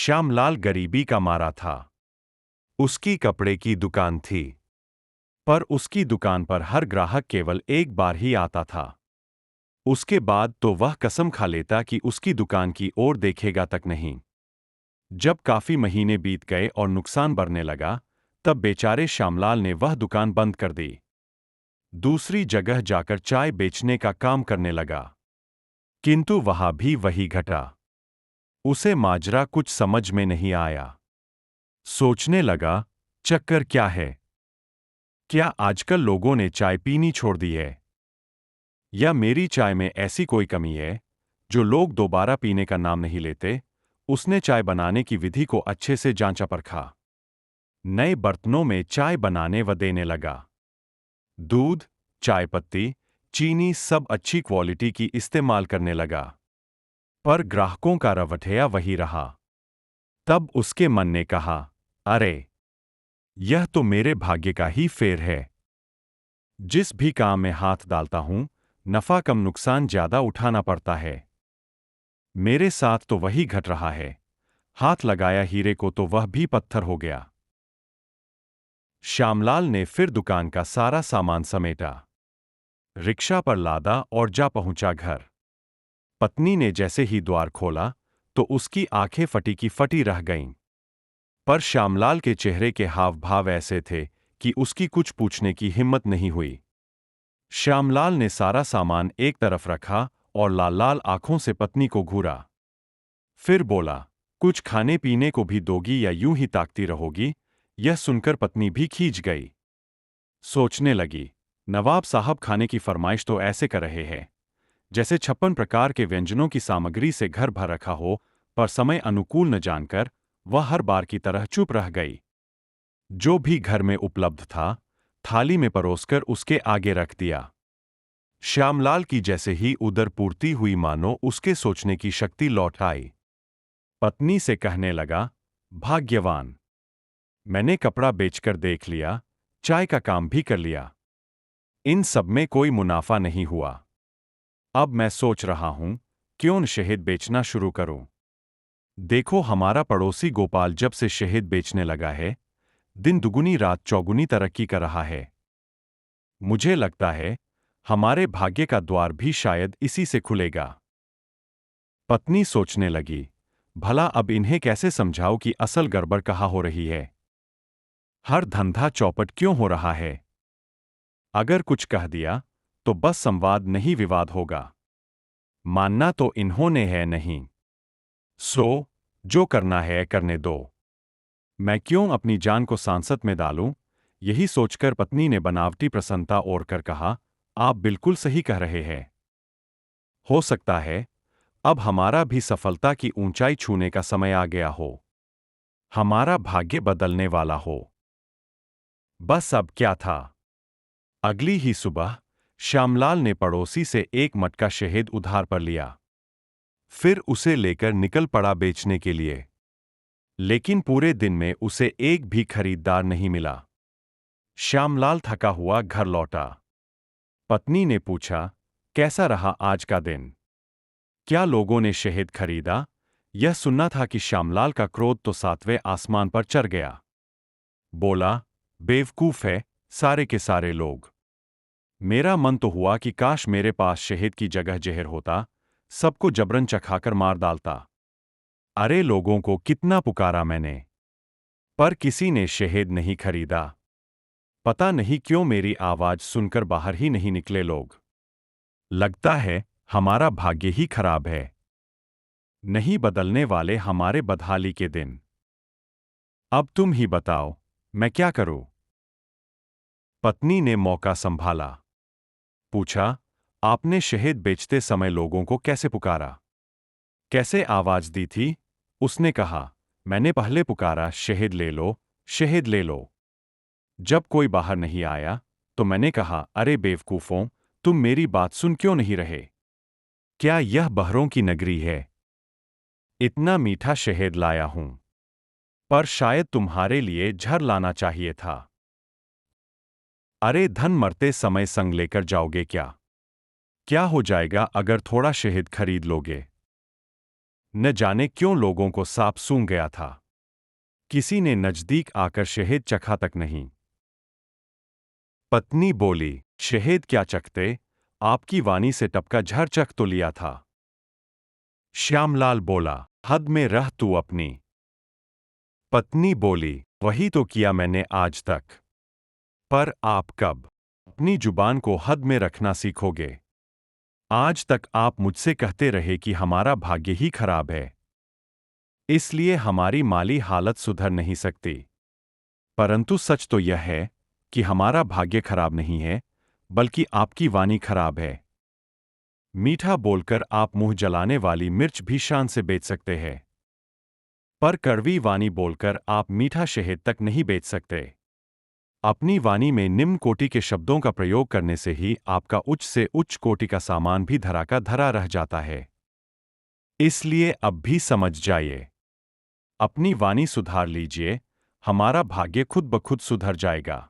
श्यामलाल गरीबी का मारा था। उसकी कपड़े की दुकान थी, पर उसकी दुकान पर हर ग्राहक केवल एक बार ही आता था। उसके बाद तो वह कसम खा लेता कि उसकी दुकान की ओर देखेगा तक नहीं। जब काफी महीने बीत गए और नुकसान बढ़ने लगा, तब बेचारे श्यामलाल ने वह दुकान बंद कर दी। दूसरी जगह जाकर चाय बेचने का काम करने लगा। किंतु वहां भी वही घटा। उसे माजरा कुछ समझ में नहीं आया। सोचने लगा, चक्कर क्या है? क्या आजकल लोगों ने चाय पीनी छोड़ दी है? या मेरी चाय में ऐसी कोई कमी है जो लोग दोबारा पीने का नाम नहीं लेते? उसने चाय बनाने की विधि को अच्छे से जांचा परखा। नए बर्तनों में चाय बनाने व देने लगा। दूध, चाय पत्ती, चीनी सब अच्छी क्वालिटी की इस्तेमाल करने लगा। पर ग्राहकों का रवैया वही रहा। तब उसके मन ने कहा, अरे, यह तो मेरे भाग्य का ही फेर है। जिस भी काम में हाथ डालता हूं, नफा कम नुकसान ज्यादा उठाना पड़ता है। मेरे साथ तो वही घट रहा है। हाथ लगाया हीरे को तो वह भी पत्थर हो गया। श्यामलाल ने फिर दुकान का सारा सामान समेटा, रिक्शा पर लादा और जा पहुंचा घर। पत्नी ने जैसे ही द्वार खोला तो उसकी आंखें फटी की फटी रह गईं। पर श्यामलाल के चेहरे के हाव भाव ऐसे थे कि उसकी कुछ पूछने की हिम्मत नहीं हुई। श्यामलाल ने सारा सामान एक तरफ रखा और लाल लाल आंखों से पत्नी को घूरा। फिर बोला, कुछ खाने पीने को भी दोगी या यूं ही ताकती रहोगी? यह सुनकर पत्नी भी खींच गई। सोचने लगी, नवाब साहब खाने की फरमाइश तो ऐसे कर रहे हैं जैसे 56 प्रकार के व्यंजनों की सामग्री से घर भर रखा हो, पर समय अनुकूल न जानकर वह हर बार की तरह चुप रह गई। जो भी घर में उपलब्ध था, थाली में परोसकर उसके आगे रख दिया। श्यामलाल की जैसे ही उदर पूर्ति हुई, मानो उसके सोचने की शक्ति लौट आई। पत्नी से कहने लगा, भाग्यवान, मैंने कपड़ा बेचकर देख लिया, चाय का काम भी कर लिया। इन सब में कोई मुनाफा नहीं हुआ। अब मैं सोच रहा हूं, क्यों न शहद बेचना शुरू करूं। देखो, हमारा पड़ोसी गोपाल जब से शहद बेचने लगा है, दिन दुगुनी रात चौगुनी तरक्की कर रहा है। मुझे लगता है हमारे भाग्य का द्वार भी शायद इसी से खुलेगा। पत्नी सोचने लगी, भला अब इन्हें कैसे समझाऊं कि असल गड़बड़ कहाँ हो रही है। हर धंधा चौपट क्यों हो रहा है? अगर कुछ कह दिया तो बस संवाद नहीं विवाद होगा। मानना तो इन्होंने है नहीं। सो जो करना है करने दो। मैं क्यों अपनी जान को सांसत में डालूं? यही सोचकर पत्नी ने बनावटी प्रसन्नता ओढ़ कर कहा, आप बिल्कुल सही कह रहे हैं। हो सकता है अब हमारा भी सफलता की ऊंचाई छूने का समय आ गया हो। हमारा भाग्य बदलने वाला हो। बस अब क्या था? अगली ही सुबह श्यामलाल ने पड़ोसी से एक मटका शहद उधार पर लिया। फिर उसे लेकर निकल पड़ा बेचने के लिए। लेकिन पूरे दिन में उसे एक भी खरीदार नहीं मिला। श्यामलाल थका हुआ घर लौटा। पत्नी ने पूछा, कैसा रहा आज का दिन? क्या लोगों ने शहद खरीदा? यह सुनना था कि श्यामलाल का क्रोध तो 7वें आसमान पर चढ़ गया। बोला, बेवकूफ है सारे के सारे लोग। मेरा मन तो हुआ कि काश मेरे पास शहद की जगह जहर होता, सबको जबरन चखाकर मार डालता। अरे, लोगों को कितना पुकारा मैंने, पर किसी ने शहद नहीं खरीदा। पता नहीं क्यों मेरी आवाज सुनकर बाहर ही नहीं निकले लोग। लगता है हमारा भाग्य ही खराब है। नहीं बदलने वाले हमारे बदहाली के दिन। अब तुम ही बताओ, मैं क्या करूं? पत्नी ने मौका संभाला। पूछा, आपने शहद बेचते समय लोगों को कैसे पुकारा? कैसे आवाज दी थी? उसने कहा, मैंने पहले पुकारा, शहद ले लो, शहद ले लो। जब कोई बाहर नहीं आया तो मैंने कहा, अरे बेवकूफों, तुम मेरी बात सुन क्यों नहीं रहे? क्या यह बहरों की नगरी है? इतना मीठा शहद लाया हूं, पर शायद तुम्हारे लिए झर लाना चाहिए था। अरे धन, मरते समय संग लेकर जाओगे क्या? क्या हो जाएगा अगर थोड़ा शहद खरीद लोगे? न जाने क्यों लोगों को सांप सूंघ गया था। किसी ने नजदीक आकर शहद चखा तक नहीं। पत्नी बोली, शहद क्या चखते, आपकी वाणी से टपका झर चख तो लिया था। श्यामलाल बोला, हद में रह तू अपनी। पत्नी बोली, वही तो किया मैंने आज तक। पर आप कब अपनी जुबान को हद में रखना सीखोगे? आज तक आप मुझसे कहते रहे कि हमारा भाग्य ही खराब है, इसलिए हमारी माली हालत सुधर नहीं सकती। परंतु सच तो यह है कि हमारा भाग्य खराब नहीं है, बल्कि आपकी वाणी खराब है। मीठा बोलकर आप मुंह जलाने वाली मिर्च भी शान से बेच सकते हैं, पर कड़वी वाणी बोलकर आप मीठा शहद तक नहीं बेच सकते। अपनी वाणी में निम्न कोटि के शब्दों का प्रयोग करने से ही आपका उच्च से उच्च कोटि का सामान भी धरा का धरा रह जाता है। इसलिए अब भी समझ जाइए, अपनी वाणी सुधार लीजिए, हमारा भाग्य खुद ब खुद सुधर जाएगा।